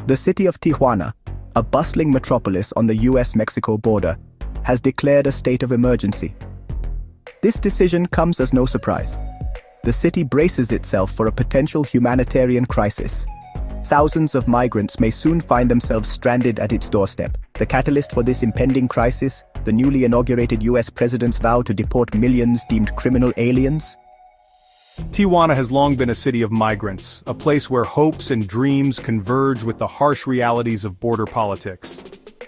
The city of Tijuana, a bustling metropolis on the US-Mexico border, has declared a state of emergency. This decision comes as no surprise. The city braces itself for a potential humanitarian crisis. Thousands of migrants may soon find themselves stranded at its doorstep. The catalyst for this impending crisis, the newly inaugurated US president's vow to deport millions deemed criminal aliens. Tijuana has long been a city of migrants, a place where hopes and dreams converge with the harsh realities of border politics.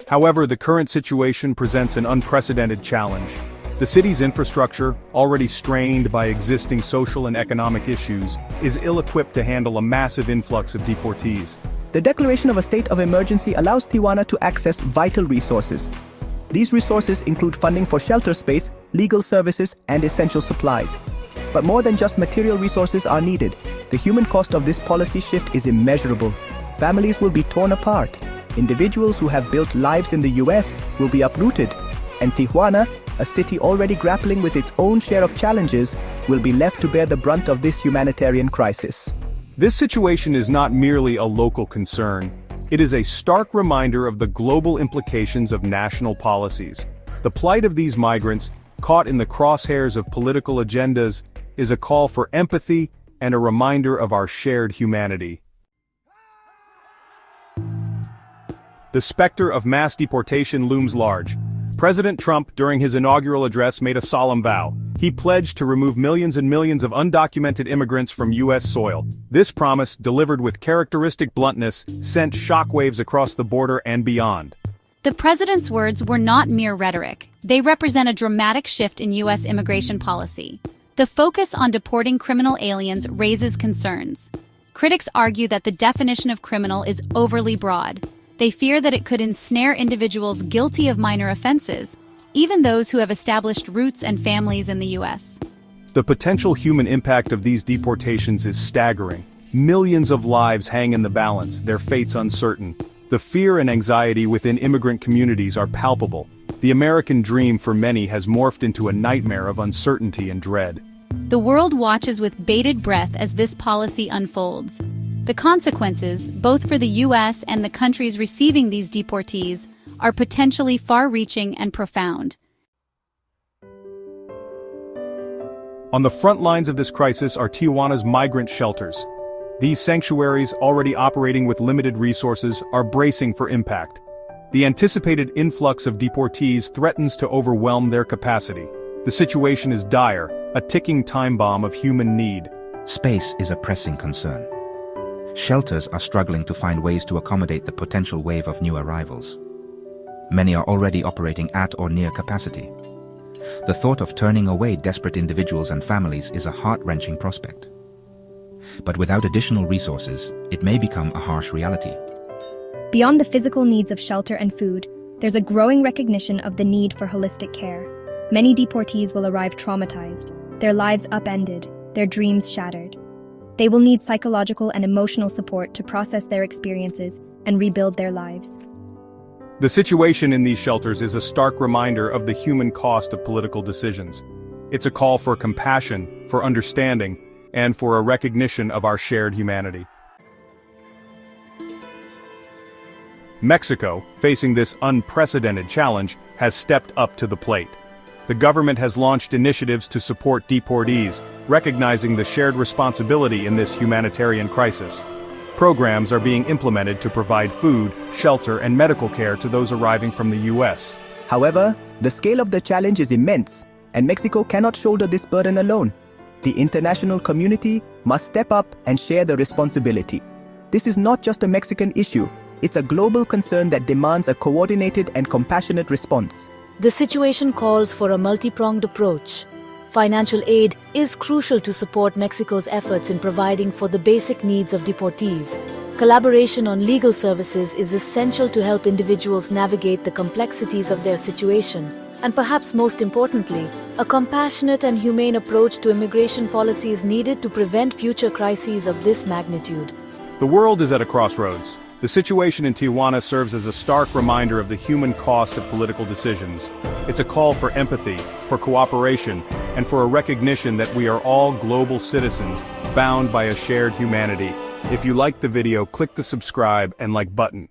However, the current situation presents an unprecedented challenge. The city's infrastructure, already strained by existing social and economic issues, is ill-equipped to handle a massive influx of deportees. The declaration of a state of emergency allows Tijuana to access vital resources. These resources include funding for shelter space, legal services, and essential supplies. But more than just material resources are needed. The human cost of this policy shift is immeasurable. Families will be torn apart. Individuals who have built lives in the US will be uprooted. And Tijuana, a city already grappling with its own share of challenges, will be left to bear the brunt of this humanitarian crisis. This situation is not merely a local concern. It is a stark reminder of the global implications of national policies. The plight of these migrants, caught in the crosshairs of political agendas, is a call for empathy and a reminder of our shared humanity. The specter of mass deportation looms large. President Trump, during his inaugural address, made a solemn vow. He pledged to remove millions and millions of undocumented immigrants from U.S. soil. This promise, delivered with characteristic bluntness, sent shockwaves across the border and beyond. The president's words were not mere rhetoric. They represent a dramatic shift in U.S. immigration policy. The focus on deporting criminal aliens raises concerns. Critics argue that the definition of criminal is overly broad. They fear that it could ensnare individuals guilty of minor offenses, even those who have established roots and families in the U.S. The potential human impact of these deportations is staggering. Millions of lives hang in the balance, their fates uncertain. The fear and anxiety within immigrant communities are palpable. The American dream for many has morphed into a nightmare of uncertainty and dread. The world watches with bated breath as this policy unfolds. The consequences, both for the U.S. and the countries receiving these deportees, are potentially far-reaching and profound. On the front lines of this crisis are Tijuana's migrant shelters. These sanctuaries, already operating with limited resources, are bracing for impact. The anticipated influx of deportees threatens to overwhelm their capacity. The situation is dire, a ticking time bomb of human need. Space is a pressing concern. Shelters are struggling to find ways to accommodate the potential wave of new arrivals. Many are already operating at or near capacity. The thought of turning away desperate individuals and families is a heart-wrenching prospect. But without additional resources, it may become a harsh reality. Beyond the physical needs of shelter and food, there's a growing recognition of the need for holistic care. Many deportees will arrive traumatized, their lives upended, their dreams shattered. They will need psychological and emotional support to process their experiences and rebuild their lives. The situation in these shelters is a stark reminder of the human cost of political decisions. It's a call for compassion, for understanding, and for a recognition of our shared humanity. Mexico, facing this unprecedented challenge, has stepped up to the plate. The government has launched initiatives to support deportees, recognizing the shared responsibility in this humanitarian crisis. Programs are being implemented to provide food, shelter, and medical care to those arriving from the U.S. However, the scale of the challenge is immense, and Mexico cannot shoulder this burden alone. The international community must step up and share the responsibility. This is not just a Mexican issue, it's a global concern that demands a coordinated and compassionate response. The situation calls for a multi-pronged approach. Financial aid is crucial to support Mexico's efforts in providing for the basic needs of deportees. Collaboration on legal services is essential to help individuals navigate the complexities of their situation. And perhaps most importantly, a compassionate and humane approach to immigration policy is needed to prevent future crises of this magnitude. The world is at a crossroads. The situation in Tijuana serves as a stark reminder of the human cost of political decisions. It's a call for empathy, for cooperation, and for a recognition that we are all global citizens, bound by a shared humanity. If you liked the video, click the subscribe and like button.